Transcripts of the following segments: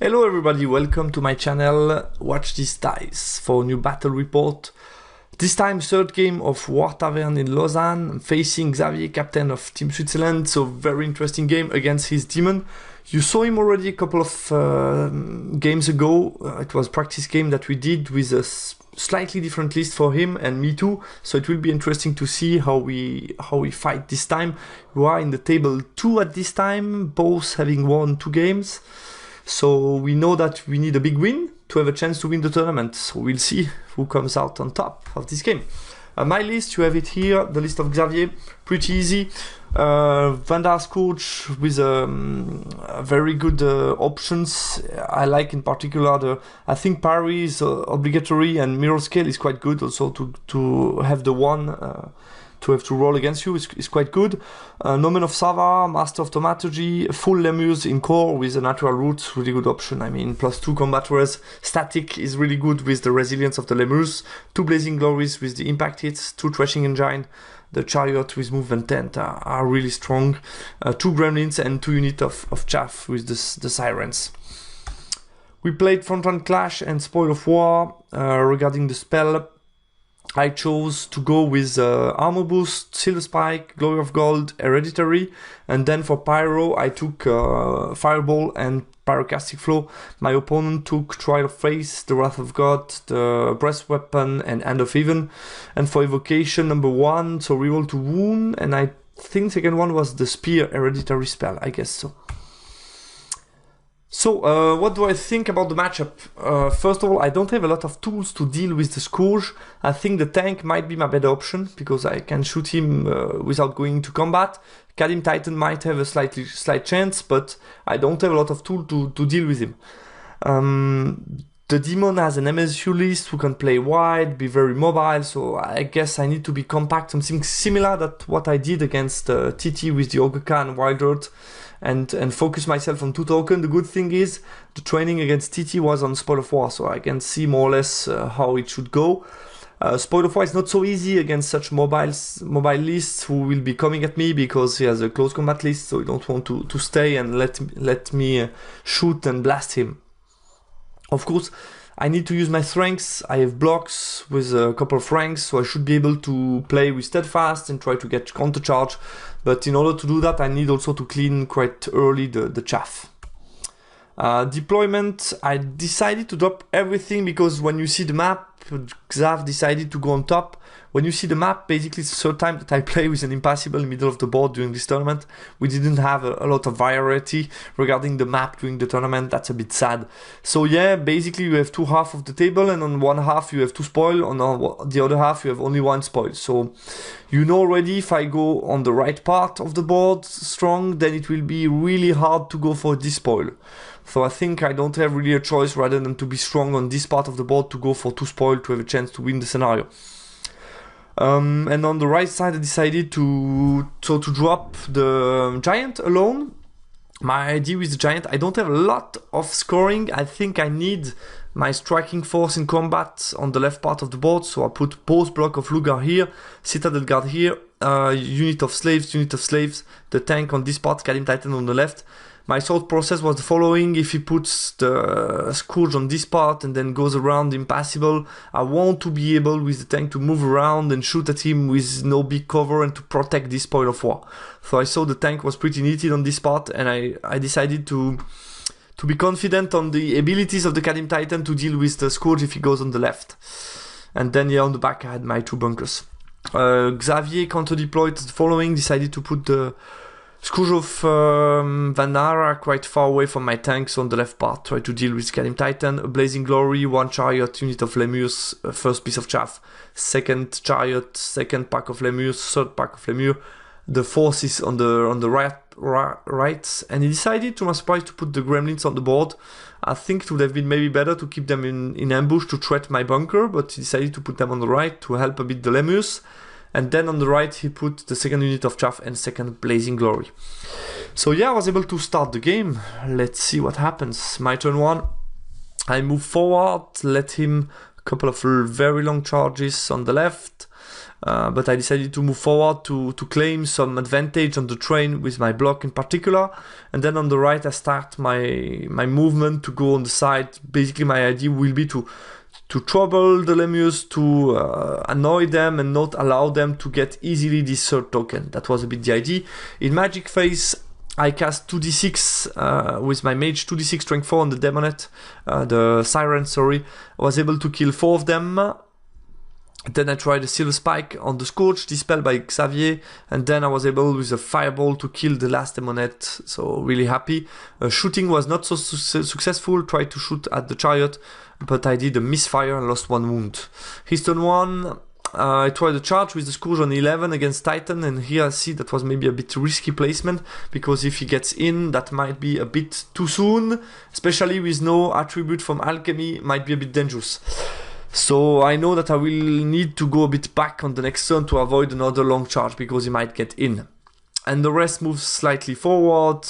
Hello everybody, welcome to my channel. Watch these dice for a new battle report. This time third game of Wartarvern in Lausanne. I'm facing Xavier, captain of Team Switzerland, so very interesting game against his demon. You saw him already a couple of games ago. It was a practice game that we did with a slightly different list for him and me too, so it will be interesting to see how we fight this time. We are in the table 2 at this time, both having won 2 games. So we know that we need a big win to have a chance to win the tournament. So we'll see who comes out on top of this game. My list, you have it here, the list of Xavier, pretty easy. Vandar's coach with very good options. I like in particular I think parry is obligatory, and mirror scale is quite good also to have the one to have to roll against you is quite good. Nomen of Sava, Master of Thaumaturgy, full Lemurs in core with a natural root, really good option. I mean, +2 combat res. Static is really good with the resilience of the Lemurs. 2 Blazing Glories with the impact hits, 2 Threshing Engine. The Chariot with movement 10 are really strong. 2 Gremlins and 2 units of Chaff with the Sirens. We played Front-Run Clash and Spoil of War. Regarding the spell, I chose to go with Armor Boost, Silver Spike, Glory of Gold, Hereditary, and then for Pyro I took Fireball and Pyroclastic Flow. My opponent took Trial of Faith, the Wrath of God, the Breast Weapon, and Hand of Heaven. And for Evocation number 1, so reroll to Wound, and I think second one was the Spear Hereditary spell, I guess so. So, what do I think about the matchup? First of all, I don't have a lot of tools to deal with the Scourge. I think the tank might be my better option, because I can shoot him without going to combat. Kadim Titan might have a slight chance, but I don't have a lot of tools to deal with him. The demon has an MSU list who can play wide, be very mobile, so I guess I need to be compact, something similar to what I did against TT with the Ogeka and Wild Earth, and focus myself on 2 tokens. The good thing is, the training against TT was on Spoil of War, so I can see more or less how it should go. Spoil of War is not so easy against such mobile lists who will be coming at me, because he has a close combat list, so you don't want to stay and let me shoot and blast him. Of course, I need to use my strengths. I have blocks with a couple of ranks, so I should be able to play with Steadfast and try to get counter charge. But in order to do that, I need also to clean quite early the chaff. Deployment, I decided to drop everything, because when you see the map, Xav decided to go on top. When you see the map, basically it's the 3rd time that I play with an impassable in the middle of the board during this tournament. We didn't have a lot of variety regarding the map during the tournament. That's a bit sad. So yeah, basically you have 2 halves of the table, and on one half you have 2 spoil, on the other half you have only 1 spoil. So you know already, if I go on the right part of the board strong, then it will be really hard to go for this spoil. So I think I don't have really a choice, rather than to be strong on this part of the board, to go for 2 spoil to have a chance to win the scenario. And on the right side, I decided to drop the Giant alone. My idea with the Giant, I don't have a lot of scoring. I think I need my striking force in combat on the left part of the board, so I put both block of Lugar here, Citadel Guard here, unit of slaves, the tank on this part, Kadim Titan on the left. My thought process was the following: if he puts the Scourge on this part and then goes around impassable, I want to be able with the tank to move around and shoot at him with no big cover and to protect this Spoil of War. So I saw the tank was pretty knitted on this part, and I decided to be confident on the abilities of the Kadim Titan to deal with the Scourge if he goes on the left. And then yeah, on the back I had my 2 bunkers. Xavier counter-deployed the following, decided to put the Scourge of Vanara quite far away from my tanks on the left part, try to deal with Kadim Titan. A Blazing Glory, 1 Chariot, unit of Lemurs, first piece of chaff, 2nd Chariot, 2nd pack of Lemurs, 3rd pack of Lemur. The 4th is on the right, and he decided, to my surprise, to put the Gremlins on the board. I think it would have been maybe better to keep them in ambush to threat my bunker, but he decided to put them on the right to help a bit the Lemurs. And then on the right he put the 2nd unit of Chaff and 2nd Blazing Glory. So yeah, I was able to start the game. Let's see what happens. My turn 1. I move forward, let him a couple of very long charges on the left. but I decided to move forward to claim some advantage on the train with my block in particular. And then on the right, I start my movement to go on the side. Basically, my idea will be to trouble the lemurs, to annoy them and not allow them to get easily this third token. That was a bit the idea. In Magic Phase, I cast 2d6 with my mage, 2d6 strength 4 on the demonet, the siren, sorry. I was able to kill 4 of them. Then I tried a Silver Spike on the Scourge, dispelled by Xavier, and then I was able with a Fireball to kill the last demonet, so really happy. Shooting was not so successful, tried to shoot at the chariot, but I did a misfire and lost 1 wound. His turn 1, I tried a charge with the Scourge on 11 against Titan, and here I see that was maybe a bit risky placement, because if he gets in, that might be a bit too soon, especially with no attribute from Alchemy, might be a bit dangerous. So I know that I will need to go a bit back on the next turn to avoid another long charge, because he might get in. And the rest moves slightly forward.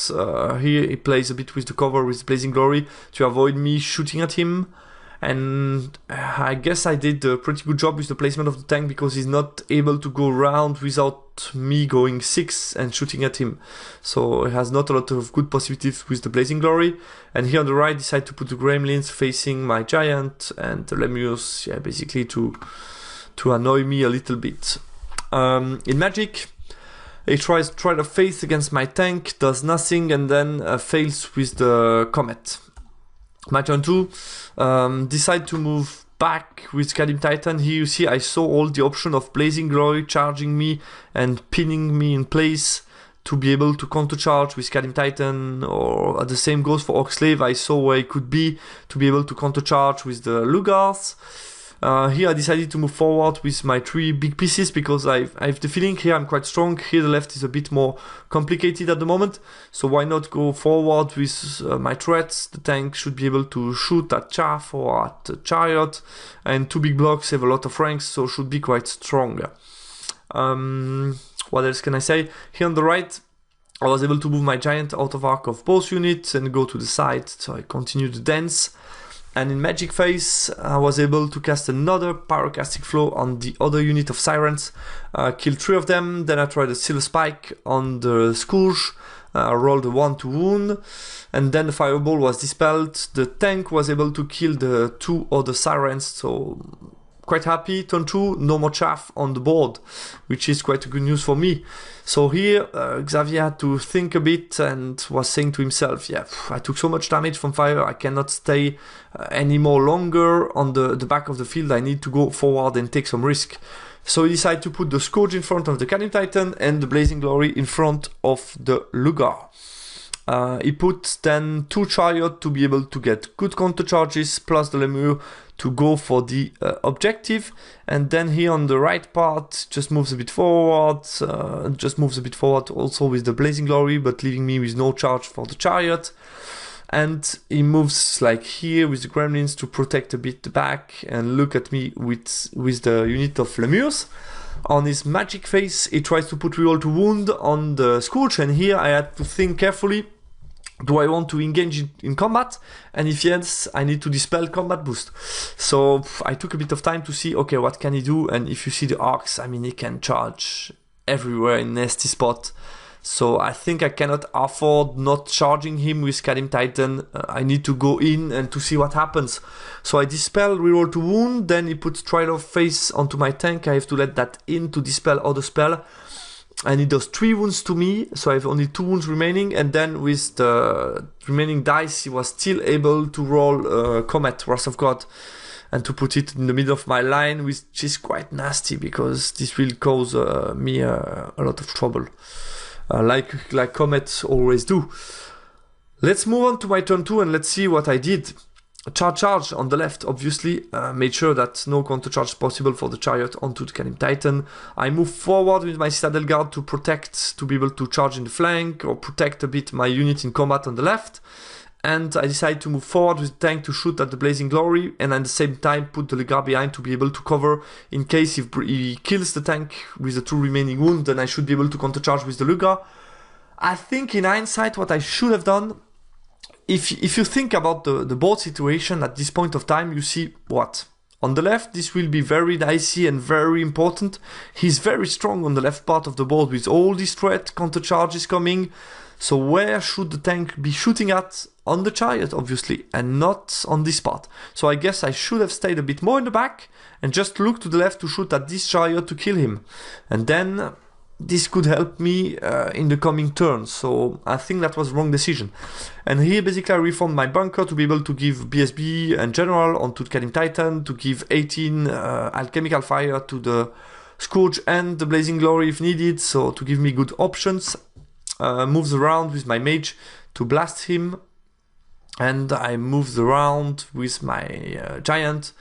Here he plays a bit with the cover with Blazing Glory to avoid me shooting at him. And I guess I did a pretty good job with the placement of the tank, because he's not able to go around without me going 6 and shooting at him. So he has not a lot of good possibilities with the Blazing Glory. And here on the right, decide to put the Gremlins facing my Giant and the Lemurs, yeah, basically to annoy me a little bit. In Magic, he tries a Faith against my tank, does nothing, and then fails with the Comet. My turn 2, decide to move back with Kadim Titan. Here you see I saw all the option of Blazing Glory charging me and pinning me in place to be able to countercharge with Kadim Titan, or the same goes for Orcslave. I saw where it could be to able to countercharge with the Lugars. Here I decided to move forward with my 3 big pieces, because I have the feeling here I'm quite strong. Here the left is a bit more complicated at the moment, so why not go forward with my threats. The tank should be able to shoot at Chaff or at the Chariot, and 2 big blocks have a lot of ranks, so should be quite strong. What else can I say? Here on the right, I was able to move my Giant out of arc of both units and go to the side, so I continue to dance. And in Magic Phase, I was able to cast another Pyroclastic Flow on the other unit of Sirens, kill 3 of them. Then I tried a Silver Spike on the Scourge, rolled a 1 to wound, and then the Fireball was dispelled. The tank was able to kill the 2 other Sirens, so quite happy. Turn 2, no more chaff on the board, which is quite good news for me. So here, Xavier had to think a bit and was saying to himself, yeah, I took so much damage from fire, I cannot stay any more longer on the back of the field, I need to go forward and take some risk. So he decided to put the Scourge in front of the Cannon Titan and the Blazing Glory in front of the Lugar. He put then 2 Chariot to be able to get good counter charges, plus the Lemur to go for the objective. And then here on the right part, just moves a bit forward, also with the Blazing Glory, but leaving me with no charge for the Chariot. And he moves like here with the Gremlins to protect a bit the back and look at me with the unit of Lemurs. On his Magic Phase, he tries to put reroll to wound on the Scourge, and here I had to think carefully. Do I want to engage in combat? And if yes, I need to dispel combat boost. So I took a bit of time to see, okay, what can he do? And if you see the arcs, I mean, he can charge everywhere in nasty spot. So I think I cannot afford not charging him with Kadim Titan. I need to go in and to see what happens. So I dispel, reroll to wound, then he puts Trial of Face onto my tank. I have to let that in to dispel other spell. And he does 3 wounds to me, so I have only 2 wounds remaining, and then with the remaining dice he was still able to roll Comet, Wrath of God, and to put it in the middle of my line, which is quite nasty, because this will cause me a lot of trouble, like Comets always do. Let's move on to my turn 2 and let's see what I did. Charge on the left, obviously, made sure that no counter charge is possible for the Chariot onto the Kadim Titan. I move forward with my Citadel Guard to protect, to be able to charge in the flank or protect a bit my unit in combat on the left. And I decide to move forward with the tank to shoot at the Blazing Glory, and at the same time put the Lugar behind to be able to cover in case if he kills the tank with the 2 remaining wounds, then I should be able to counter charge with the Lugar. I think in hindsight what I should have done, if you think about the board situation at this point of time, you see what? On the left, this will be very dicey and very important. He's very strong on the left part of the board with all these threat counter charges coming. So where should the tank be shooting at? On the chariot, obviously, and not on this part. So I guess I should have stayed a bit more in the back and just look to the left to shoot at this chariot to kill him. And then this could help me in the coming turns. So I think that was the wrong decision. And here basically I reformed my bunker to be able to give BSB and General onto the Kadim Titan, to give 18 alchemical fire to the Scourge and the Blazing Glory if needed, so to give me good options. Moves around with my mage to blast him. And I moved around with my giant.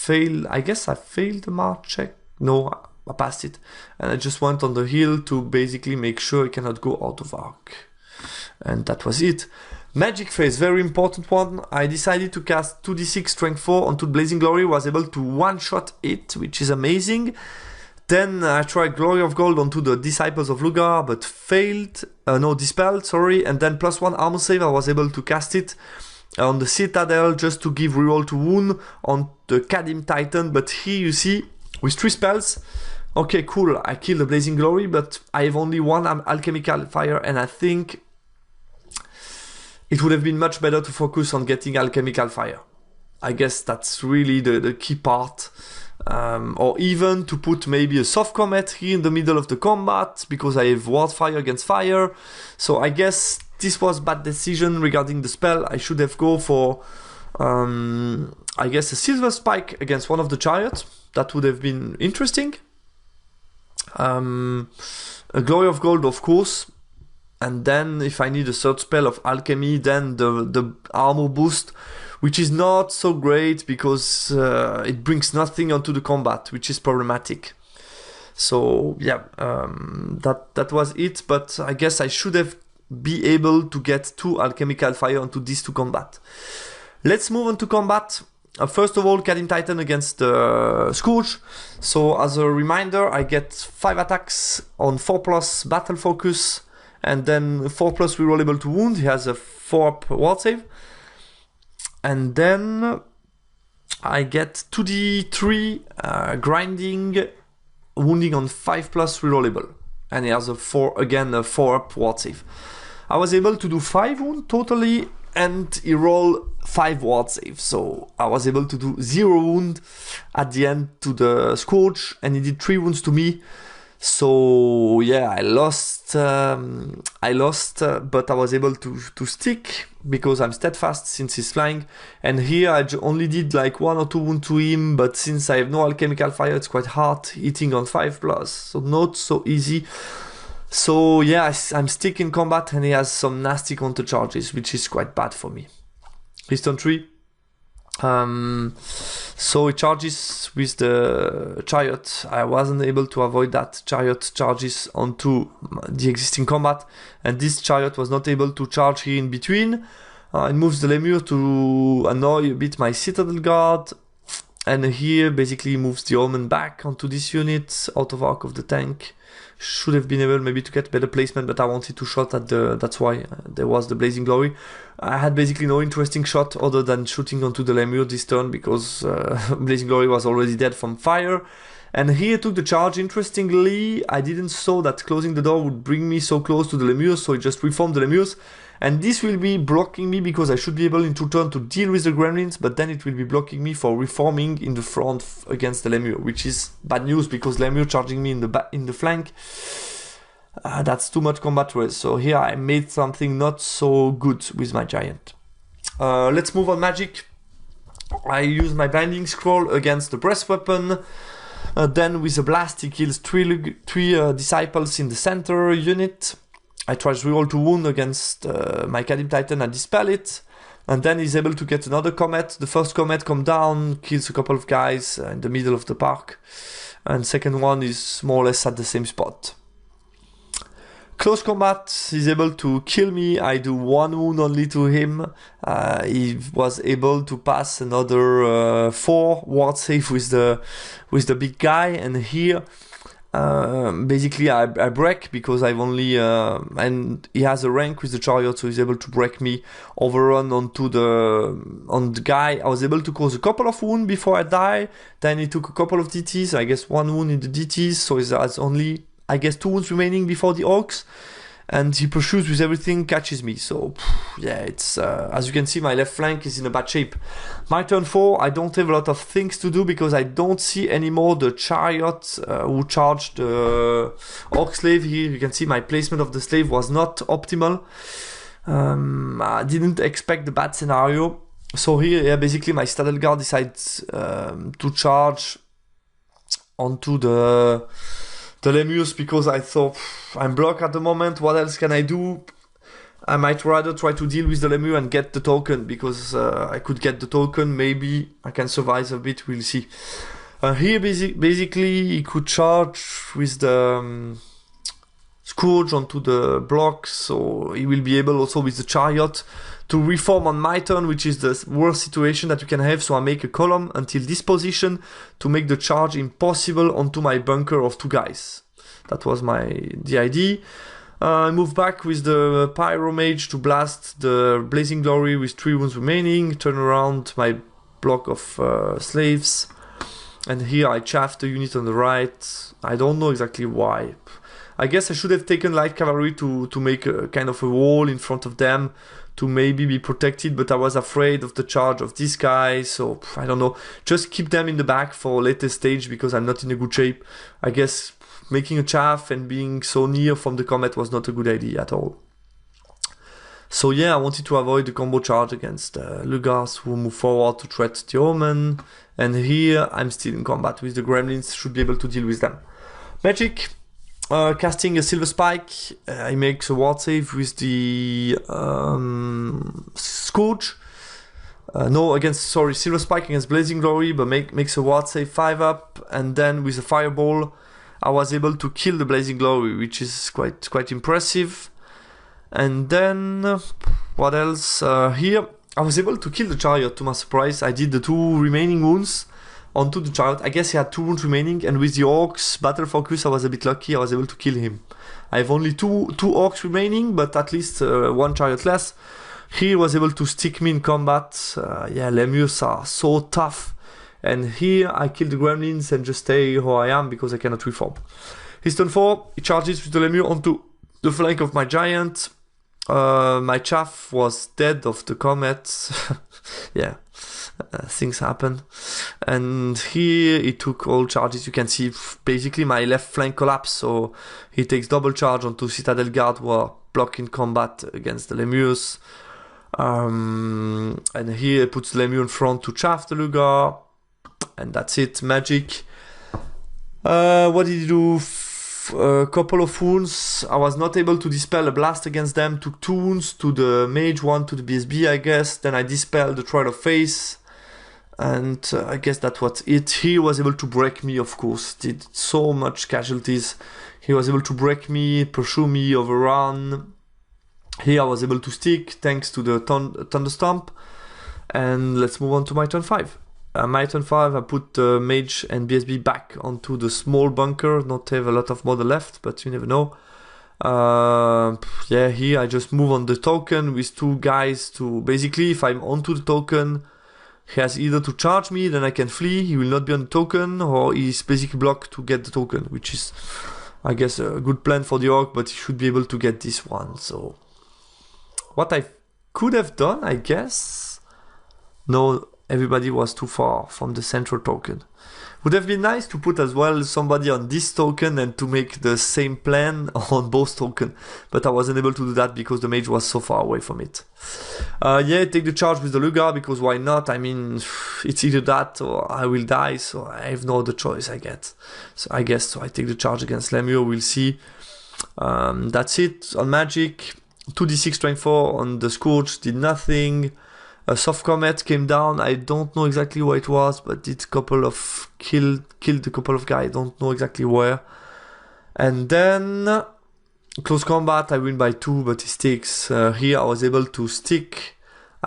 I guess I failed the march check. No, I passed it. And I just went on the hill to basically make sure I cannot go out of arc. And that was it. Magic phase, very important one. I decided to cast 2d6 strength 4 onto Blazing Glory. Was able to one-shot it, which is amazing. Then I tried Glory of Gold onto the Disciples of Lugar, but failed. Dispelled, sorry. And then +1 armor save, I was able to cast it on the Citadel just to give reroll to wound on the Kadim Titan. But here you see, with 3 spells, okay, cool, I killed the Blazing Glory, but I have only 1 alchemical fire, and I think it would have been much better to focus on getting alchemical fire. I guess that's really the key part. Or even to put maybe a soft comet here in the middle of the combat, because I have ward fire against fire. So I guess this was bad decision regarding the spell. I should have go for I guess a silver spike against one of the chariots. That would have been interesting. A Glory of Gold, of course. And then if I need a third spell of alchemy, then the armor boost, which is not so great because it brings nothing onto the combat, which is problematic. So yeah, that was it. But I guess I should have be able to get 2 alchemical fire onto these 2 combat. Let's move on to combat. First of all, Kadim Titan against Scourge. So as a reminder, I get 5 attacks on 4+ battle focus, and then 4+ rerollable to wound. He has a 4-up ward save. And then I get 2d3 grinding, wounding on 5+ rerollable. And he has a 4-up ward save. I was able to do 5 wound totally, and he rolled 5 ward saves. So I was able to do 0 wound at the end to the Scourge, and he did 3 wounds to me. So yeah, I lost, but I was able to stick because I'm steadfast since he's flying. And here I only did like 1 or 2 wounds to him, but since I have no alchemical fire, it's quite hard hitting on 5+, so not so easy. So yeah, I'm stick in combat, and he has some nasty counter charges, which is quite bad for me. He's turn 3. So he charges with the chariot. I wasn't able to avoid that. Chariot charges onto the existing combat, and this chariot was not able to charge here in between. It moves the Lemur to annoy a bit my Citadel Guard, and here basically moves the Omen back onto this unit out of arc of the tank. Should have been able maybe to get better placement, but I wanted to shot at that's why there was the Blazing Glory. I had basically no interesting shot other than shooting onto the Lemur this turn, because Blazing Glory was already dead from fire. And here took the charge. Interestingly, I didn't saw that closing the door would bring me so close to the Lemurs, so I just reformed the Lemurs. And this will be blocking me because I should be able in 2 turns to deal with the Gremlins, but then it will be blocking me for reforming in the front against the Lemur, which is bad news because Lemur charging me in the flank. That's too much combat race. So here I made something not so good with my giant. Let's move on magic. I use my binding scroll against the breast weapon. Then with a blast he kills 3 disciples in the center unit. I try to reroll to wound against my Kadim Titan and dispel it. And then he's able to get another comet. The first comet comes down, kills a couple of guys in the middle of the park. And second one is more or less at the same spot. Close combat, he's able to kill me. I do 1 wound only to him. He was able to pass another 4 ward save with the big guy. And here Basically I break because I've only and he has a rank with the chariot, so he's able to break me, overrun on the guy. I was able to cause a couple of wounds before I die. Then he took a couple of DTs, I guess 1 wound in the DTs, so he has only, I guess, 2 wounds remaining before the orcs. And he pursues with everything, catches me. So, yeah, it's as you can see, my left flank is in a bad shape. My turn 4, I don't have a lot of things to do because I don't see anymore the chariot who charged the orc slave. Here you can see my placement of the slave was not optimal. I didn't expect the bad scenario. So here, yeah, basically my Citadel Guard decides to charge onto the Lemures because I thought I'm blocked at the moment. What else can I do? I might rather try to deal with the Lemur and get the token because I could get the token. Maybe I can survive a bit. We'll see. Here basically he could charge with the Scourge onto the blocks, so he will be able also with the chariot to reform on my turn, which is the worst situation that you can have. So I make a column until this position to make the charge impossible onto my bunker of 2 guys. That was the idea. I move back with the Pyro Mage to blast the Blazing Glory with 3 wounds remaining. Turn around my block of slaves. And here I chaff the unit on the right. I don't know exactly why. I guess I should have taken light cavalry to make a kind of a wall in front of them to maybe be protected, but I was afraid of the charge of this guy, so I don't know. Just keep them in the back for later stage because I'm not in a good shape. I guess making a chaff and being so near from the comet was not a good idea at all. So yeah, I wanted to avoid the combo charge against Lugars who move forward to threat the Omen, and here I'm still in combat with the Gremlins, should be able to deal with them. Magic. Casting a Silver Spike, he makes a ward save with the Scourge. Silver Spike against Blazing Glory, but makes a ward save 5-up, and then with a Fireball, I was able to kill the Blazing Glory, which is quite impressive. And then, what else? Here, I was able to kill the Chariot, to my surprise. I did the 2 remaining wounds onto the Chariot. I guess he had 2 wounds remaining, and with the Orcs Battle Focus I was a bit lucky, I was able to kill him. I have only two Orcs remaining, but at least 1 Chariot less. He was able to stick me in combat. Yeah, Lemurs are so tough. And here I kill the Gremlins and just stay how I am because I cannot reform. His turn 4, he charges with the Lemur onto the flank of my Giant. My chaff was dead of the comet. Yeah. Things happen, and here he took all charges. You can see basically my left flank collapsed, so he takes double charge onto Citadel Guard who are blocking combat against the Lemurs. And here he puts the Lemur in front to chaff the Lugar, and that's it. Magic. What did he do? A couple of wounds. I was not able to dispel a blast against them. Took 2 wounds to the mage, 1 to the BSB, I guess. Then I dispelled the Trial of Face. And I guess that was it. He was able to break me, of course. Did so much casualties. He was able to break me, pursue me, overrun. Here I was able to stick thanks to the Thunderstomp. And let's move on to my turn 5. My turn 5, I put the mage and BSB back onto the small bunker. Not have a lot of model left, but you never know. Yeah, here I just move on the token with 2 guys to... Basically, if I'm onto the token, he has either to charge me, then I can flee. He will not be on the token, or he's basically blocked to get the token, which is, I guess, a good plan for the Orc, but he should be able to get this one. So, what I could have done, I guess... No... Everybody was too far from the central token. Would have been nice to put as well somebody on this token and to make the same plan on both tokens, but I wasn't able to do that because the mage was so far away from it. Yeah, take the charge with the Lugar because why not? I mean, it's either that or I will die, so I have no other choice, I guess. So I take the charge against Lemur, we'll see. That's it on Magic. 2d6 strength 4 on the Scourge, did nothing. A soft comet came down. I don't know exactly where it was, but did a couple of killed a couple of guys. I don't know exactly where. And then close combat. I win by 2, but he sticks. Here I was able to stick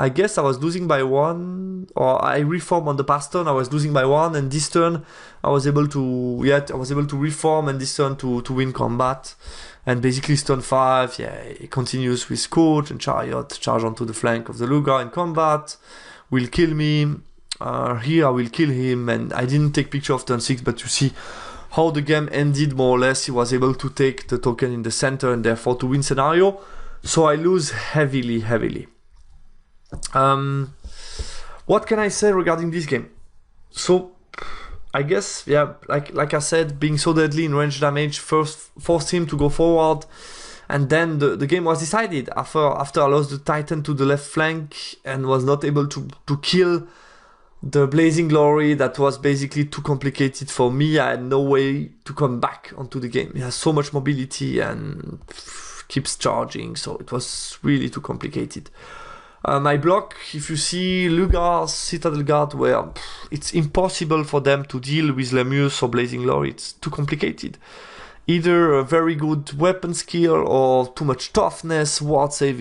I guess I was losing by 1, or I reformed on the past turn, I was losing by 1, and this turn I was able to, reform, and this turn to win combat. And basically turn 5, it continues with Scourge and Chariot, charge onto the flank of the Lugar in combat, will kill me. Here I will kill him, and I didn't take picture of turn 6, but you see how the game ended more or less. He was able to take the token in the center and therefore to win scenario. So I lose heavily. What can I say regarding this game? So I guess, like I said, being so deadly in range damage first forced him to go forward, and then the game was decided after I lost the Titan to the left flank and was not able to kill the Blazing Glory. That was basically too complicated for me. I had no way to come back onto the game. He has so much mobility and keeps charging, so it was really too complicated. My block, if you see Lugar's Citadel Guard, where it's impossible for them to deal with Lemurius or Blazing Glory, it's too complicated. Either a very good weapon skill or too much toughness, ward save,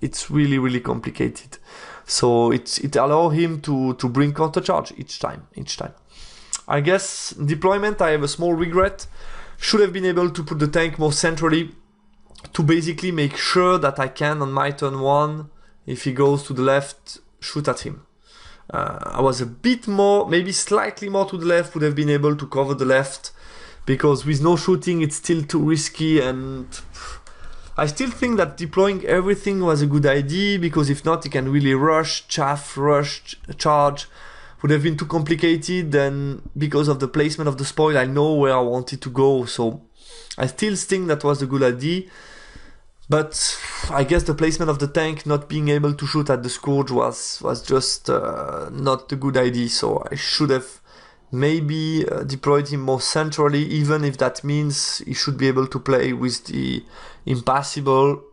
it's really complicated. So it allows him to bring counter charge each time. I guess deployment, I have a small regret. Should have been able to put the tank more centrally to basically make sure that I can, on my turn 1, if he goes to the left, shoot at him. I was a bit more, maybe slightly more to the left, would have been able to cover the left, because with no shooting it's still too risky, and I still think that deploying everything was a good idea, because if not, he can really rush, charge, would have been too complicated, and because of the placement of the spoil, I know where I wanted to go, so I still think that was a good idea. But I guess the placement of the tank not being able to shoot at the Scourge was just not a good idea, so I should have maybe deployed him more centrally, even if that means he should be able to play with the Impassable.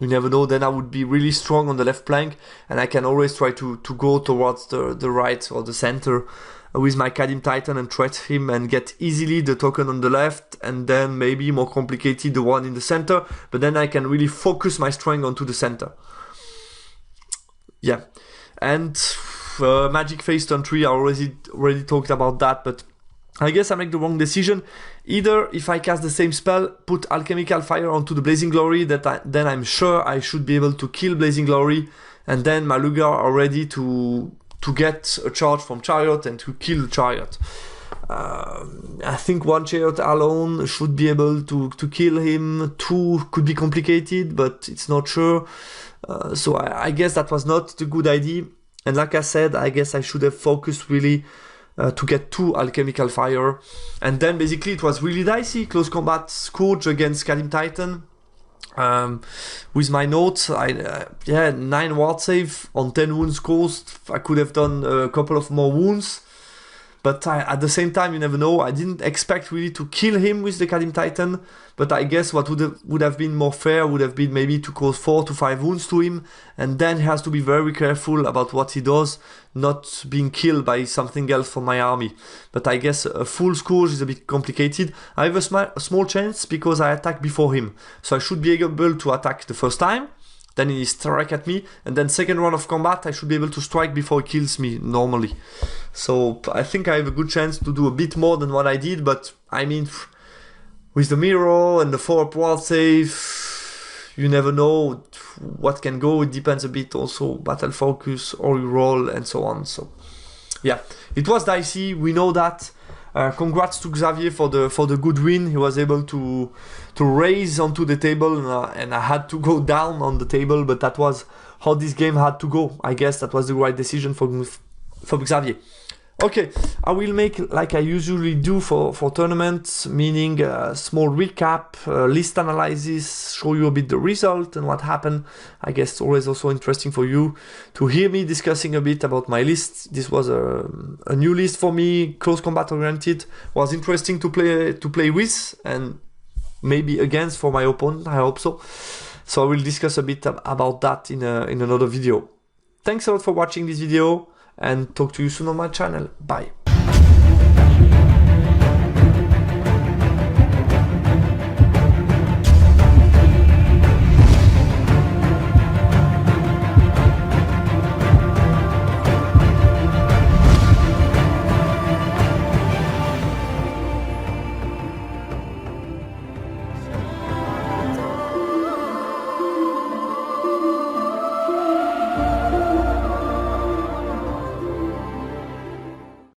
You never know, then I would be really strong on the left flank, and I can always try to go towards the right or the center with my Kadim Titan and threat him and get easily the token on the left, and then maybe more complicated the one in the center, but then I can really focus my strength onto the center. And Magic Phase turn 3, I already talked about that, but I guess I make the wrong decision. Either if I cast the same spell, put Alchemical Fire onto the Blazing Glory, then I'm sure I should be able to kill Blazing Glory, and then my Lugar are ready to get a charge from Chariot and to kill Chariot. I think 1 Chariot alone should be able to kill him. 2 could be complicated, but it's not sure. So I guess that was not the good idea. And like I said, I guess I should have focused really to get 2 Alchemical Fire. And then basically it was really dicey. Close combat Scourge against Kadim Titan. With my notes, 9 ward save on 10 wounds caused. I could have done a couple of more wounds, but at the same time, you never know. I didn't expect really to kill him with the Kadim Titan, but I guess what would have been more fair would have been maybe to cause 4 to 5 wounds to him, and then he has to be very careful about what he does, not being killed by something else from my army. But I guess a full Scourge is a bit complicated. I have a small chance because I attack before him, so I should be able to attack the first time, then he strike at me, and then second round of combat I should be able to strike before he kills me normally. So I think I have a good chance to do a bit more than what I did, but I mean, with the mirror and the 4-up ward save, you never know what can go. It depends a bit also battle focus or you roll and so on. So yeah, it was dicey, we know that. Congrats to Xavier for the good win. He was able to raise onto the table, and I had to go down on the table, but that was how this game had to go. I guess that was the right decision for Xavier. Okay, I will make like I usually do for tournaments, meaning a small recap, list analysis, show you a bit the result and what happened. I guess it's always also interesting for you to hear me discussing a bit about my list. This was a new list for me, close combat oriented. Was interesting to play with and maybe against for my opponent. I hope so. So I will discuss a bit about that in another video. Thanks a lot for watching this video, and talk to you soon on my channel. Bye.